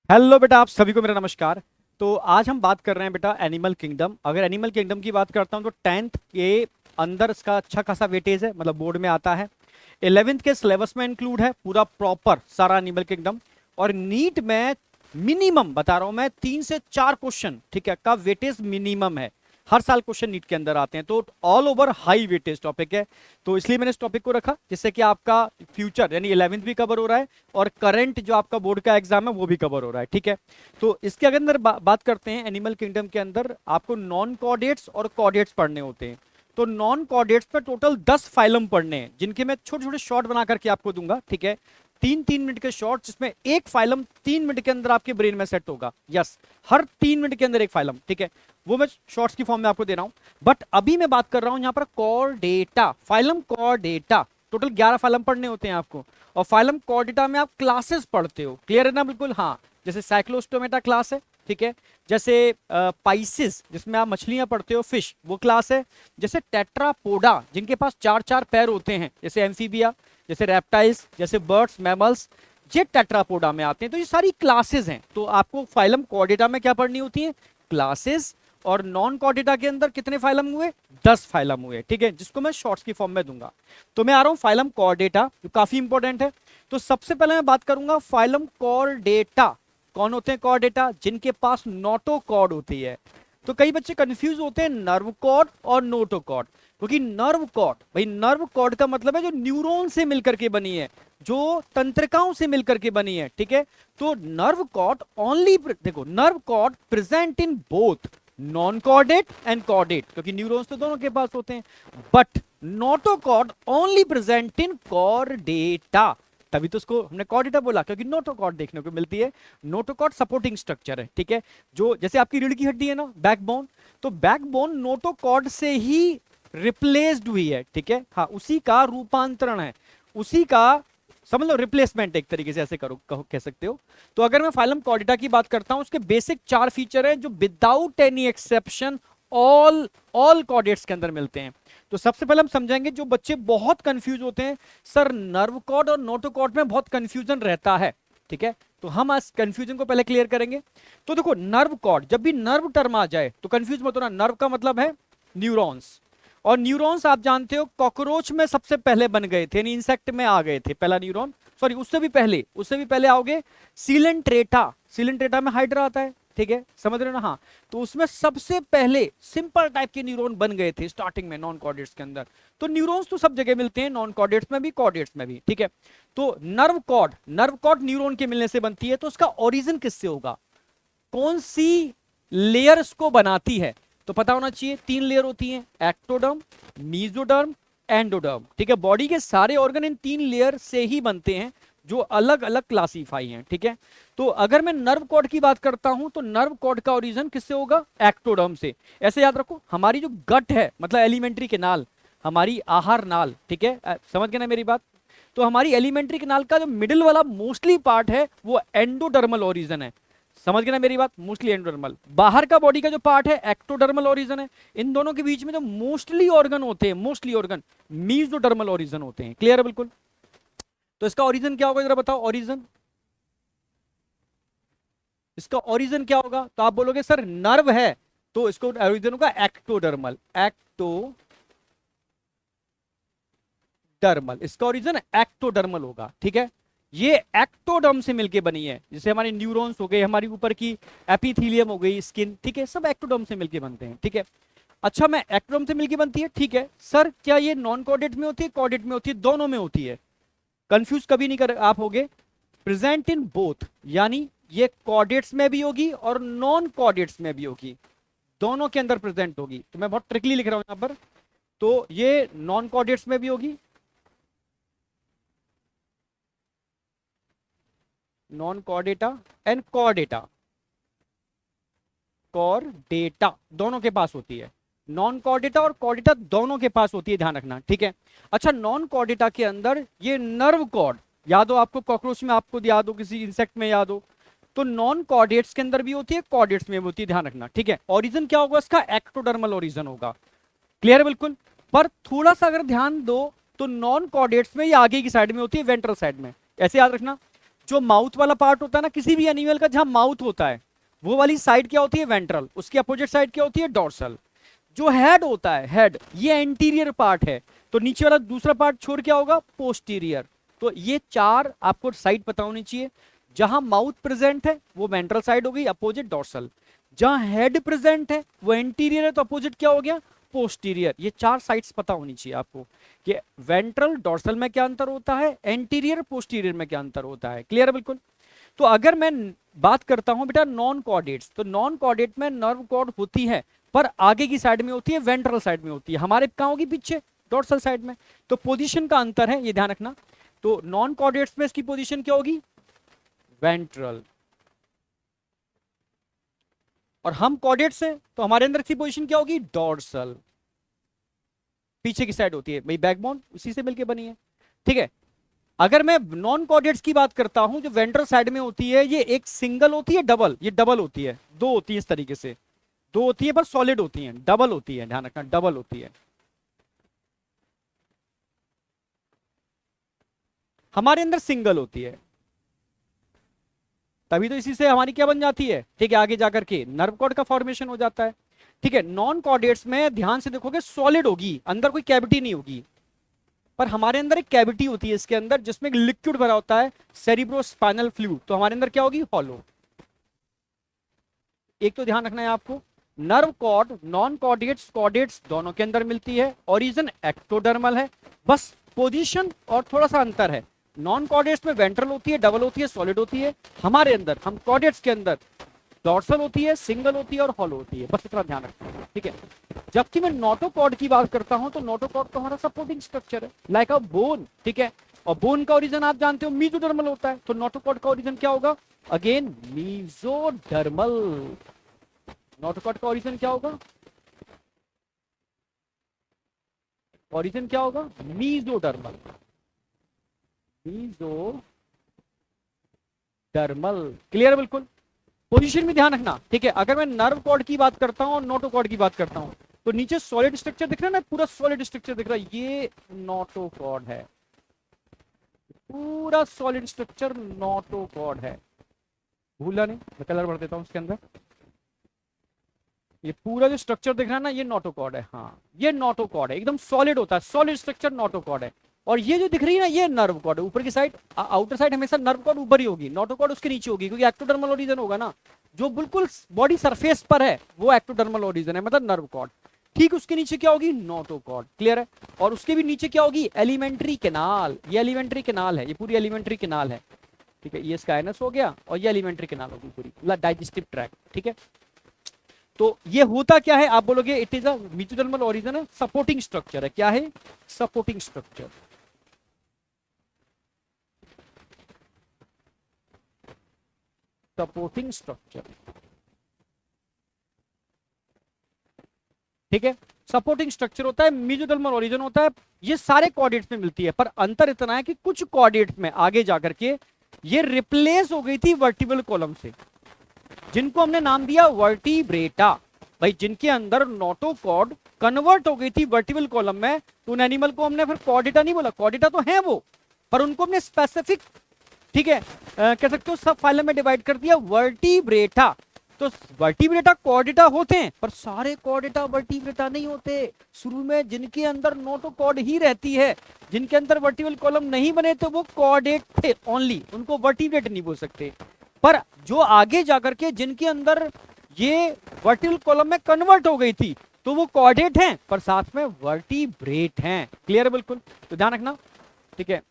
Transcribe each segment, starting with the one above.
Hello बेटा, आप सभी को मेरा नमस्कार। तो आज हम बात कर रहे हैं बेटा एनिमल किंगडम। अगर एनिमल किंगडम की बात करता हूँ तो 10th के अंदर इसका अच्छा खासा वेटेज है, मतलब बोर्ड में आता है। 11th के सिलेबस में इंक्लूड है पूरा प्रॉपर सारा एनिमल किंगडम। और नीट में मिनिमम बता रहा हूं मैं 3 से 4 क्वेश्चन, ठीक है, का वेटेज मिनिमम है। हर साल क्वेश्चन नीट के अंदर आते हैं, तो all over high weightage topic है। तो इसलिए मैंने इस टॉपिक को रखा जिससे कि आपका फ्यूचर यानी 11th भी कवर हो रहा है और करंट जो आपका बोर्ड का एग्जाम है वो भी कवर हो रहा है, ठीक है। तो इसके अगर अंदर बात करते हैं, एनिमल किंगडम के अंदर आपको नॉन कॉर्डेट्स और कॉर्डेट्स पढ़ने होते हैं। तो नॉन कॉर्डेट्स में टोटल 10 फाइलम पढ़ने हैं, जिनके मैं छोटे छोटे शॉर्ट बना करके आपको दूंगा, ठीक है। 3-3 मिनट के शॉर्ट, जिसमें एक फाइलम 3 मिनट के अंदर आपके ब्रेन में सेट होगा। यस, हर 3 मिनट के अंदर एक फाइलम, ठीक है। वो मैं शॉर्ट्स की फॉर्म में आपको दे रहा हूं। बट अभी मैं बात कर रहा हूं यहाँ पर chordata, phylum chordata. Total 11 phylum पढ़ने होते हैं आपको। और फाइलम कॉर डेटा में आप क्लासेस पढ़ते हो, क्लियर है ना? बिल्कुल, हाँ। जैसे साइक्लोस्टोमेटा क्लास है, ठीक है। जैसे पाइसिस, जिसमें आप मछलियां पढ़ते हो, फिश, वो क्लास है। जैसे टेट्रापोडा, जिनके पास 4-4 पैर होते हैं, जैसे एम्फीबिया, जैसे रेप्टाइल्स, जैसे बर्ड्स, मैमल्स, ये टेट्रापोडा में आते हैं। तो ये सारी क्लासेस हैं। तो आपको फाइलम कॉर्डेटा में क्या पढ़नी होती है? क्लासेस। और नॉन कॉर्डेटा के अंदर कितने फाइलम हुए? 10 फाइलम हुए, ठीक है, जिसको मैं शॉर्ट्स की फॉर्म में दूंगा। तो मैं आ रहा हूं फाइलम कॉर्डेटा, जो काफी इंपॉर्टेंट है। तो सबसे पहले मैं बात करूंगा फाइलम कॉर्डेटा। कौन होते हैं कॉर्डेटा? जिनके पास नोटोकॉर्ड होती है। तो कई बच्चे कंफ्यूज होते हैं नर्व कॉर्ड और नोटोकॉर्ड, क्योंकि नर्व कॉर्ड, भाई नर्व कॉर्ड का मतलब है जो न्यूरॉन से मिलकर के बनी है, जो तंत्रिकाओं से मिलकर के बनी है, ठीक है। तो नर्व कॉर्ड ओनली, देखो, nerve cord present in both non chordate and chordate, क्योंकि न्यूरॉन्स तो दोनों के पास होते हैं। But notochord only present in chordata. तभी तो उसको हमने कॉर्डेटा बोला, क्योंकि नोटोकॉर्ड देखने को मिलती है। नोटोकॉर्ड सपोर्टिंग स्ट्रक्चर है, ठीक है। जो जैसे आपकी रीढ़ की हड्डी है ना, बैकबोन, तो बैकबोन नोटोकॉर्ड से ही रिप्लेस्ड हुई है, ठीक है। हाँ, उसी का रूपांतरण है, उसी का, समझ लो, रिप्लेसमेंट एक तरीके से, ऐसे करो, कह सकते हो। तो अगर मैं फाइलम कॉर्डेटा की बात करता हूं, उसके बेसिक 4 फीचर हैं जो without any exception all all chordates के अंदर मिलते हैं। तो सबसे पहले हम समझेंगे, जो बच्चे बहुत कंफ्यूज होते हैं, सर नर्व कॉर्ड और नोटोकॉर्ड में बहुत कंफ्यूजन रहता है, ठीक है। तो हम आज कंफ्यूजन को पहले क्लियर करेंगे। तो देखो, नर्व कॉर्ड, जब भी नर्व टर्म आ जाए तो कंफ्यूज मत होना। नर्व का मतलब है न्यूरॉन्स। और न्यूरॉन्स आप जानते हो कॉकरोच में सबसे पहले बन गए थे, यानी इंसेक्ट में आ गए थे पहला न्यूरॉन। सॉरी, उससे भी पहले आओगे सीलेंट्रेटा। सीलेंट्रेटा में हाइड्रा आता है, ठीक है, समझ रहे हो ना? हाँ। तो उसमें सबसे पहले सिंपल टाइप के न्यूरॉन बन गए थे स्टार्टिंग में नॉन कॉर्डेट्स के अंदर। तो न्यूरॉन्स तो सब जगह मिलते हैं, नॉन कॉर्डेट्स में भी, कॉर्डेट्स में भी, ठीक है। तो नर्व कॉर्ड न्यूरॉन के मिलने से बनती है। तो उसका ओरिजिन किससे होगा? कौन सी लेयर इसको बनाती है? तो पता होना चाहिए, 3 लेयर होती हैं, एक्टोडर्म, मीजोडर्म, एंडोडर्म, ठीक है। बॉडी के सारे ऑर्गन इन 3 लेयर से ही बनते हैं, जो अलग अलग क्लासीफाई हैं, ठीक है। तो अगर मैं नर्व कॉर्ड की बात करता हूं, तो नर्व कॉर्ड का ओरिजिन किससे होगा? एक्टोडर्म से। ऐसे याद रखो, हमारी जो गट है, मतलब एलिमेंट्री केनाल, हमारी आहार नाल, ठीक है, समझ गए ना मेरी बात? तो हमारी एलिमेंट्री केनाल का जो मिडिल वाला मोस्टली पार्ट है, वो एंडोडर्मल ओरिजिन है। समझ गए ना मेरी बात? Mostly endodermal. बाहर का बॉडी का जो पार्ट है, एक्टोडर्मल ओरिजिन है। इन दोनों के बीच में जो मोस्टली ऑर्गन होते हैं, मोस्टली ऑर्गन मीजोडर्मल ओरिजिन होते हैं। क्लियर है बिल्कुल? तो इसका ओरिजिन क्या होगा, जरा बताओ ओरिजिन। इसका ओरिजिन क्या होगा? तो आप बोलोगे सर नर्व है, तो इसको ओरिजिन होगा एक्टोडर्मल। एक्टोडर्मल, इसका ओरिजिन एक्टोडर्मल होगा, ठीक है। ये एक्टोडर्म से मिलके बनी है, जैसे हमारे न्यूरॉन्स हो गए, हमारी ऊपर की एपिथीलियम हो गई, स्किन, ठीक है, सब एक्टोडर्म से मिलके बनते हैं, ठीक है। अच्छा, मैं एक्टोडर्म से मिलके बनती है, ठीक है। सर क्या ये नॉन कॉर्डेट में होती है, कॉर्डेट में होती है? दोनों में होती है। कंफ्यूज कभी नहीं कर आप होगे। प्रेजेंट इन बोथ, यानी ये कॉर्डेट्स में भी होगी और नॉन कॉर्डेट्स में भी होगी, दोनों के अंदर प्रेजेंट होगी। तो मैं बहुत ट्रिकली लिख रहा हूं यहां पर। तो ये नॉन कॉर्डेट्स में भी होगी, non Chordata and Chordata, Chordata दोनों के पास होती है। नॉन कॉर्डेटा और कॉर्डेटा दोनों के पास होती है, ध्यान रखना, ठीक है। अच्छा, नॉन कॉर्डेटा के अंदर ये नर्व कॉर्ड, याद हो आपको, कॉकरोच में आपको याद हो, किसी इंसेक्ट में याद हो, तो नॉन कॉर्डेट्स के अंदर भी होती है, कॉर्डेट्स में भी होती है, ध्यान रखना, ठीक है। ओरिजिन क्या होगा इसका? एक्टोडर्मल ओरिजिन होगा। क्लियर है बिल्कुल? पर थोड़ा सा अगर ध्यान दो, तो नॉन कॉर्डेट्स में ये आगे की साइड में होती है, वेंट्रल साइड में, ऐसे याद रखना। जो माउथ वाला पार्ट होता है ना किसी भी एनिमल का, जहां माउथ होता है वो वाली साइड क्या होती है, वेंट्रल, उसकी अपोजिट साइड क्या होती है, डोर्सल। जो हेड होता है, हेड, ये एंटीरियर पार्ट है, तो नीचे वाला दूसरा पार्ट छोड़ क्या होगा, पोस्टीरियर। तो ये चार आपको साइड पता होनी चाहिए। जहां माउथ प्रेजेंट है वो वेंट्रल साइड हो गई, अपोजिट डोर्सल। जहां हेड प्रेजेंट है वो एंटीरियर है, तो अपोजिट क्या हो गया, पोस्टीरियर। ये चार साइड्स पता होनी चाहिए आपको कि वेंट्रल डोर्सल में क्या अंतर होता है, एंटीरियर पोस्टीरियर में क्या अंतर होता है। क्लियर है बिल्कुल। तो अगर मैं बात करता हूं बेटा नॉन कॉर्डेट्स, तो नॉन कॉर्डेट में नर्व कॉर्ड होती है पर आगे की साइड में होती है, वेंट्रल साइड में होती है, हमारे कहां होगी, पीछे, डोर्सल साइड में। तो पोजीशन का अंतर है, ये ध्यान रखना। तो नॉन कॉर्डेट्स में इसकी पोजीशन क्या होगी, वेंट्रल, और हम कॉर्डेट्स हैं तो हमारे अंदर की पोजीशन क्या होगी, डोर्सल, पीछे की साइड होती है भाई, बैकबोन उसी से मिलकर बनी है। ठीक है। अगर मैं नॉन कॉर्डेट्स की बात करता हूं, जो वेंट्रल साइड में होती है, ये एक सिंगल होती है, डबल, ये डबल होती है, दो होती है इस तरीके से, दो होती है पर सॉलिड होती है, डबल होती है, ध्यान रखना डबल होती है। हमारे अंदर सिंगल होती है, तभी तो इसी से हमारी क्या बन जाती है, ठीक है, आगे जाकर के नर्व कॉर्ड का फॉर्मेशन हो जाता है। ठीक है। नॉन कॉर्डेट्स में ध्यान से देखोगे सॉलिड होगी, अंदर कोई कैविटी नहीं होगी, पर हमारे अंदर एक कैविटी होती है इसके अंदर, जिसमें एक लिक्विड भरा होता है, सेरिब्रोस्पाइनल फ्लूइड, तो हमारे अंदर क्या होगी, हॉलो। एक तो ध्यान रखना है आपको, nerve cord non chordates chordates दोनों के अंदर मिलती है, ओरिजिन एक्टोडर्मल है, बस पोजीशन और थोड़ा सा अंतर है। नॉन कॉर्डेट्स में वेंट्रल होती है, डबल होती है, सॉलिड होती है, हमारे अंदर, हम कॉर्डेट्स के अंदर डॉर्सल होती है, सिंगल होती है और हॉलो होती है, बस इतना ध्यान रखना है। ठीक है। जबकि मैं नोटोकॉर्ड की बात करता हूं, तो नोटोकॉर्ड तो हमारा सपोर्टिंग स्ट्रक्चर है, लाइक अ बोन। ठीक है। और बोन का ओरिजिन आप जानते हो मीजोडर्मल होता है, तो नोटोकॉर्ड का ओरिजिन क्या होगा, अगेन मीजोडर्मल। नोटोकॉर्ड का ओरिजिन क्या होगा, ओरिजिन क्या होगा, मीजोडर्मल, मीजोडर्मल। क्लियर बिल्कुल। पोजीशन में ध्यान रखना। ठीक है। अगर मैं नर्व कॉर्ड की बात करता हूं और नोटोकॉर्ड की बात करता हूं, तो नीचे सॉलिड स्ट्रक्चर दिख रहा है ना, पूरा सॉलिड स्ट्रक्चर दिख रहा है, ये नोटोकॉर्ड है, पूरा सॉलिड स्ट्रक्चर नोटोकॉर्ड है, भूला नहीं, मैं कलर भर देता हूं उसके अंदर। ये पूरा जो स्ट्रक्चर दिख रहा है ना, ये नोटोकॉर्ड है, हाँ ये नोटोकॉर्ड है, एकदम सॉलिड होता है, सॉलिड स्ट्रक्चर नोटोकॉर्ड है। और ये जो दिख रही है ना, ये नर्व कॉर्ड है, ऊपर की साइड, आउटर साइड हमेशा नर्व कॉर्ड ऊपर ही होगी, नोटोकॉर्ड उसके नीचे होगी, क्योंकि एक्टोडर्मल ओरिजिन होगा ना, जो बिल्कुल बॉडी सरफेस पर है वो एक्टोडर्मल ओरिजिन है, मतलब नर्व कॉर्ड। ठीक उसके नीचे क्या होगी, नोटोकॉर्ड। क्लियर है। और उसके भी नीचे क्या होगी, एलिमेंट्री कैनाल, ये एलिमेंट्री कैनाल है, ये पूरी एलिमेंट्री कैनाल है। ठीक है। ये स्काइनस हो गया और ये एलिमेंट्री कैनाल होगी पूरी, डाइजेस्टिव ट्रैक्ट। ठीक है। तो ये होता क्या है, आप बोलोगे it is a mesodermal origin है, सपोर्टिंग स्ट्रक्चर है, क्या है, सपोर्टिंग स्ट्रक्चर, सपोर्टिंग स्ट्रक्चर। ठीक है। सपोर्टिंग स्ट्रक्चर होता है, मीजोडर्मल ओरिजिन होता है, ये सारे कॉर्डेट्स में मिलती है, पर अंतर इतना है कि कुछ कॉर्डेट्स में आगे जाकर के ये रिप्लेस हो गई थी वर्टिब्रल कॉलम से, जिनको हमने नाम दिया वर्टिब्रेटा। भाई जिनके अंदर नोटोकॉर्ड कन्वर्ट हो गई थी वर्टिब्रल कॉलम में, तो उन एनिमल को हमने फिर कॉर्डेटा नहीं बोला, कॉर्डेटा तो है वो, पर उनको हमने स्पेसिफिक, ठीक है, कह सकते हो सब फाइलम में डिवाइड कर दिया, वर्टिब्रेटा। तो वर्टिब्रेटा कॉर्डेटा होते हैं, पर सारे कॉर्डेटा वर्टिब्रेटा नहीं होते। शुरू में जिनके अंदर नोटोकॉर्ड ही रहती है, जिनके अंदर वर्टिब्रल कॉलम नहीं बने, तो वो कॉर्डेट थे ओनली, उनको वर्टिब्रेट नहीं बोल सकते। पर जो आगे जाकर के जिनके अंदर ये वर्टिब्रल कॉलम में कन्वर्ट हो गई थी, तो वो कॉर्डेट हैं, पर साथ में वर्टिब्रेट हैं। क्लियर है बिल्कुल। तो ध्यान रखना। ठीक है।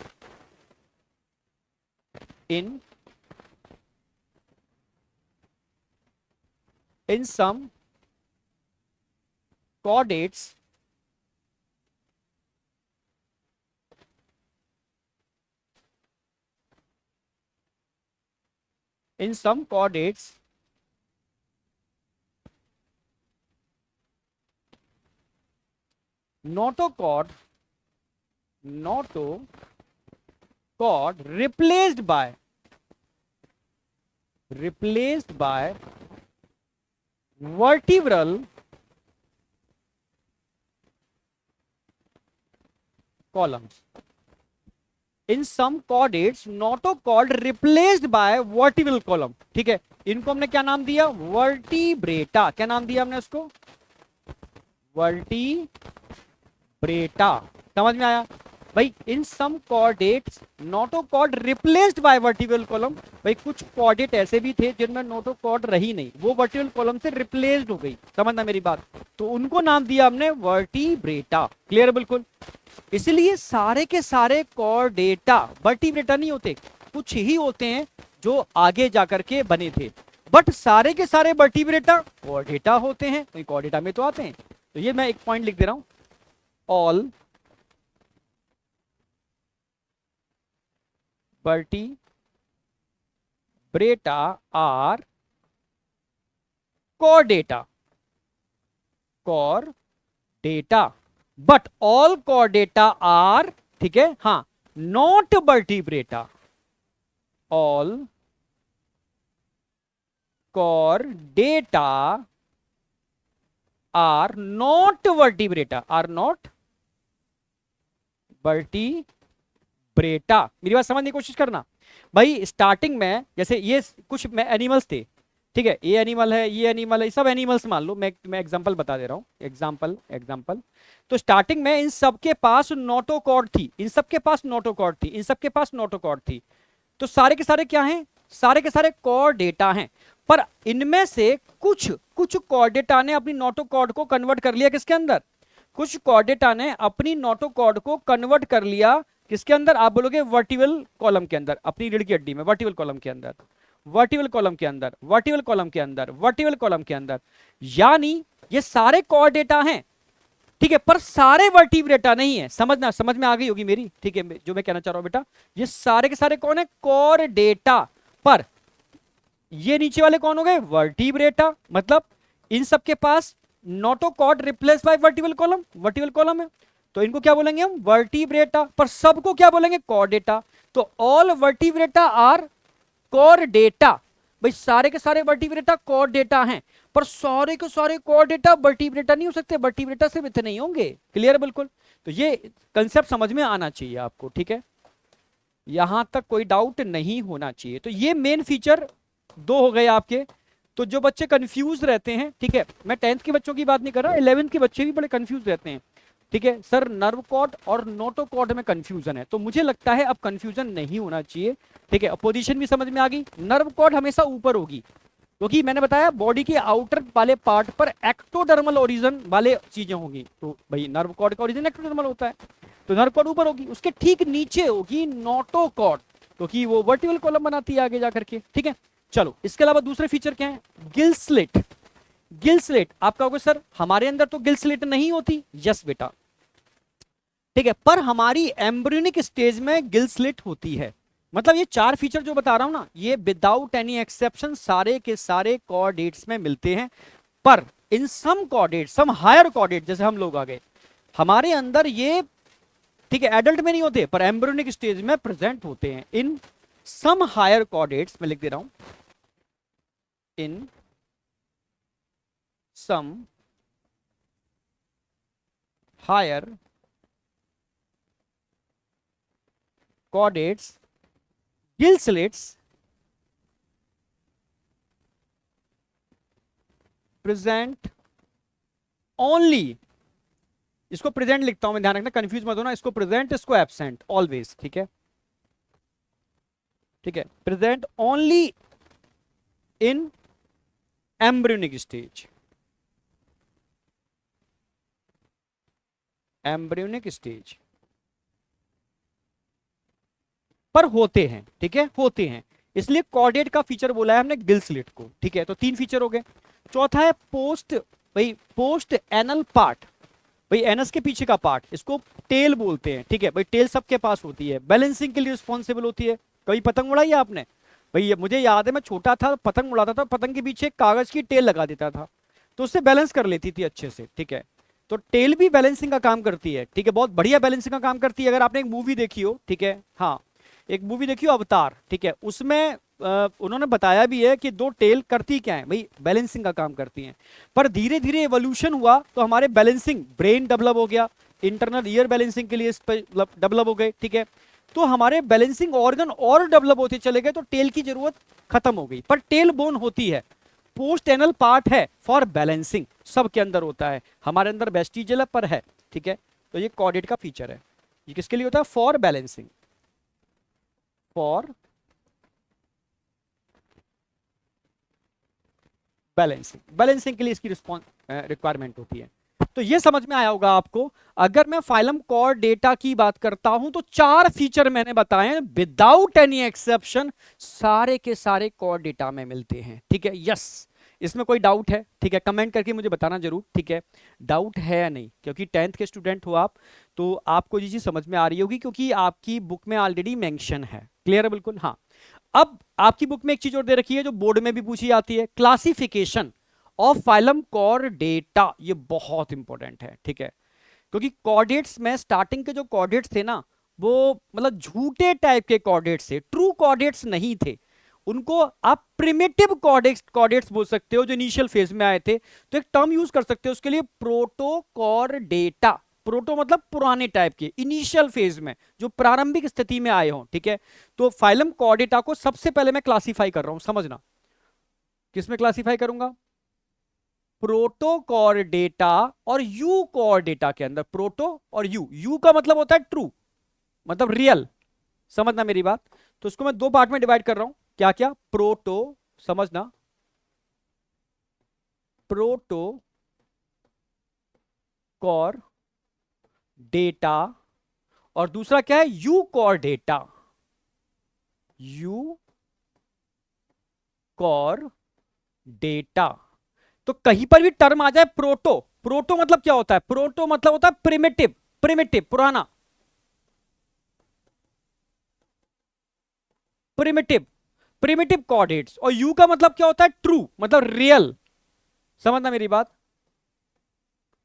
in some chordates notochord replaced by vertebral columns, in some chordates notochord replaced by vertebral column, ठीक है, इनको हमने क्या नाम दिया, वर्टिब्रेटा, क्या नाम दिया हमने उसको, वर्टिब्रेटा, समझ में आया भाई। In some chordates notochord replaced by vertebral column, भाई कुछ कॉर्डेट ऐसे भी थे जिनमें नोटोकॉर्ड रही नहीं, वो वर्टिब्रल कॉलम से रिप्लेस्ड हो गई, समझना मेरी बात, तो उनको नाम दिया हमने वर्टिब्रेटा, क्लियर बिल्कुल। इसलिए सारे के सारे कॉर्डेटा वर्टिब्रेटा नहीं होते, कुछ ही होते हैं जो आगे जाकर के बने थे, बट सारे के सारे वर्टिब्रेटा कॉर्डेटा होते हैं, तो कॉर्डेटा में तो आते हैं। तो ये मैं एक पॉइंट लिख दे रहा हूं, all vertebrata are chordata, chordata, but all chordata are, ठीक है, हाँ, not vertebrata, all chordata are not vertebrata, are not vertebrata. मेरी बात समझने की कोशिश करना भाई। स्टार्टिंग में जैसे ये कुछ एनिमल्स थे, ठीक है, ये एनिमल है, ये एनिमल है, सब एनिमल्स मान लो, मैं एग्जांपल बता दे रहा हूं, एग्जांपल एग्जांपल। तो स्टार्टिंग में इन सबके पास नोटोकॉर्ड थी, इन सबके पास नोटोकॉर्ड थी, इन सबके पास नोटोकॉर्ड थी, तो सारे के सारे क्या हैं, सारे के सारे कॉर्डेटा हैं, पर इनमें से कुछ कुछ कॉर्डेटा ने अपनी नोटोकॉर्ड को कन्वर्ट कर लिया किसके अंदर, कुछ कॉर्डेटा ने अपनी नोटोकॉर्ड को कन्वर्ट कर लिया किसके अंदर, आप बोलोगे वर्टिब्रल कॉलम के अंदर, अपनी रीढ़ की हड्डी में, वर्टिब्रल कॉलम के अंदर, वर्टिब्रल कॉलम के अंदर, वर्टिब्रल कॉलम के अंदर, वर्टिब्रल कॉलम के अंदर, यानी ये सारे कॉर्डेटा हैं, ठीक है, पर सारे वर्टिब्रेटा नहीं है, समझना, समझ में आ गई होगी मेरी, ठीक है, जो मैं कहना चाह रहा हूं बेटा, ये सारे के सारे कौन है, कॉर्डेटा, पर ये नीचे वाले कौन हो गए, वर्टिब्रेटा, मतलब इन सबके पास notochord replace by vertebral column, vertebral column है, तो इनको क्या बोलेंगे हम, वर्टिब्रेटा, पर सबको क्या बोलेंगे, कॉर्डेटा, तो ऑल वर्टिब्रेटा आर कॉर्डेटा, भाई सारे के सारे वर्टिब्रेटा कॉर्डेटा हैं, पर सारे के सारे कॉर्डेटा वर्टिब्रेटा नहीं हो सकते, वर्टिब्रेटा से इतने नहीं होंगे, क्लियर बिल्कुल। तो ये कंसेप्ट समझ में आना चाहिए आपको, ठीक है, यहां तक कोई डाउट नहीं होना चाहिए। तो ये मेन फीचर दो हो गए आपके। तो जो बच्चे कंफ्यूज रहते हैं, ठीक है, मैं 10th के बच्चों की बात नहीं कर रहा, 11th के बच्चे भी बड़े कंफ्यूज रहते हैं, ठीक है, सर नर्व कॉर्ड और नोटोकॉर्ड में कंफ्यूजन है, तो मुझे लगता है अब कंफ्यूजन नहीं होना चाहिए, ठीक है, पोजीशन भी समझ में आ गई, नर्व कॉर्ड हमेशा ऊपर होगी, क्योंकि मैंने बताया बॉडी के आउटर वाले पार्ट पर एक्टोडर्मल ओरिजिन वाले चीजें होंगी, तो भाई नर्व कॉर्ड का ओरिजिन एक्टोडर्मल होता है, तो नर्व कॉर्ड ऊपर होगी, उसके ठीक नीचे होगी नोटोकॉर्ड, क्योंकि वो वर्टिब्रल कॉलम बनाती है आगे जाकर के, ठीक है। चलो, इसके अलावा दूसरे फीचर क्या है, गिल स्लिट, गिल स्लिट, आप कहोगे सर हमारे अंदर तो गिल स्लिट नहीं होती, यस बेटा, ठीक है, पर हमारी एम्ब्रियोनिक स्टेज में गिल स्लिट होती है, मतलब ये चार फीचर जो बता रहा हूं ना, ये विदाउट एनी एक्सेप्शन सारे के सारे कॉर्डेट्स में मिलते हैं, पर इन सम कॉर्डेट, सम हायर कॉर्डेट, जैसे हम लोग आ गए, हमारे अंदर ये, ठीक है, एडल्ट में नहीं होते, पर एम्ब्रियोनिक स्टेज में प्रेजेंट होते हैं, इन सम हायर कॉर्डेट्स, मैं लिख दे रहा हूं, in some higher chordates gill slits present only, इसको प्रेजेंट लिखता हूं मैं, ध्यान रखना, कंफ्यूज मत होना, इसको प्रेजेंट, इसको एब्सेंट, ऑलवेज, ठीक है, ठीक है, प्रेजेंट ओनली इन एम्ब्रियोनिक स्टेज, एम्ब्रियोनिक स्टेज पर होते हैं, ठीक है, होते हैं, इसलिए कॉर्डेट का फीचर बोला है हमने गिल स्लिट को, ठीक है, तो तीन फीचर हो गए। चौथा है पोस्ट, भाई पोस्ट एनल पार्ट, भाई एनस के पीछे का पार्ट, इसको टेल बोलते हैं, ठीक है, भाई टेल सबके पास होती है, बैलेंसिंग के लिए रिस्पॉन्सिबल होती है। कभी पतंग उड़ाई है आपने, भाई मुझे याद है मैं छोटा था, पतंग उड़ाता था, पतंग के पीछे कागज की टेल लगा देता था, तो उससे बैलेंस कर लेती थी अच्छे से, ठीक है, तो टेल भी बैलेंसिंग का काम करती है, ठीक है, बहुत बढ़िया बैलेंसिंग का काम करती है। अगर आपने एक मूवी देखी हो, ठीक है, हाँ, एक मूवी देखी हो अवतार, ठीक है, उसमें उन्होंने बताया भी है कि दो टेल करती क्या है, भाई बैलेंसिंग का काम करती हैं, पर धीरे धीरे एवोल्यूशन हुआ तो हमारे बैलेंसिंग ब्रेन डेवलप हो गया, इंटरनल ईयर बैलेंसिंग के लिए डेवलप हो गए, ठीक है, तो हमारे बैलेंसिंग ऑर्गन और डेवलप होते चले गए, तो टेल की जरूरत खत्म हो गई। पर टेल बोन होती है, पोस्ट एनल पार्ट है फॉर बैलेंसिंग, सबके अंदर होता है, हमारे अंदर वेस्टिजियल पर है, ठीक है। तो ये कॉर्डेट का फीचर है, ये किसके लिए होता है? For balancing, for balancing, balancing के लिए इसकी रिक्वायरमेंट होती है। तो ये समझ में आया होगा आपको। अगर मैं फाइलम कॉर्ड डेटा की बात करता हूं तो 4 फीचर मैंने बताए हैं, विदाउट एनी एक्सेप्शन सारे के सारे कॉर्ड डेटा में मिलते हैं, ठीक है। यस, इसमें कोई डाउट है? ठीक है, कमेंट करके मुझे बताना जरूर, ठीक है, डाउट है या नहीं, क्योंकि 10th के स्टूडेंट हो आप, तो आपको ये चीज समझ में आ रही होगी, क्योंकि आपकी बुक में ऑलरेडी मेंशन है। क्लियर है बिल्कुल? हाँ। अब आपकी बुक में एक चीज और दे रखी है जो बोर्ड में भी पूछी जाती है, classification of phylum chordata. ये बहुत इंपॉर्टेंट है, ठीक है, क्योंकि कॉर्डेट्स में स्टार्टिंग के जो कॉर्डेट्स थे ना, वो मतलब झूठे टाइप के कॉर्डेट्स थे, ट्रू कॉर्डेट्स नहीं थे। उनको आप प्रिमिटिव कॉर्डेट्स बोल सकते हो, जो इनिशियल फेज में आए थे। तो एक टर्म यूज कर सकते हो उसके लिए, प्रोटोकॉर्डेटा। प्रोटो मतलब पुराने टाइप के, इनिशियल फेज में जो प्रारंभिक स्थिति में आए हों, ठीक है। तो फाइलम कॉर्डेटा को सबसे पहले मैं क्लासिफाई कर रहा हूं, समझना किसमें क्लासिफाई करूंगा? प्रोटोकॉर्डेटा और यूकॉर्डेटा के अंदर। प्रोटो और यू का मतलब होता है ट्रू, मतलब रियल, समझना मेरी बात। तो इसको मैं 2 पार्ट में डिवाइड कर रहा हूं, क्या क्या? प्रोटो, समझना, प्रोटो कॉर डेटा, और दूसरा क्या है? Urochordata, urochordata. तो कहीं पर भी टर्म आ जाए प्रोटो, प्रोटो मतलब क्या होता है? प्रोटो मतलब होता है प्रिमिटिव, प्रिमिटिव पुराना, प्रिमिटिव, प्रिमिटिव कोऑर्डिनेट्स। और यू का मतलब क्या होता है? ट्रू, मतलब रियल, समझना मेरी बात,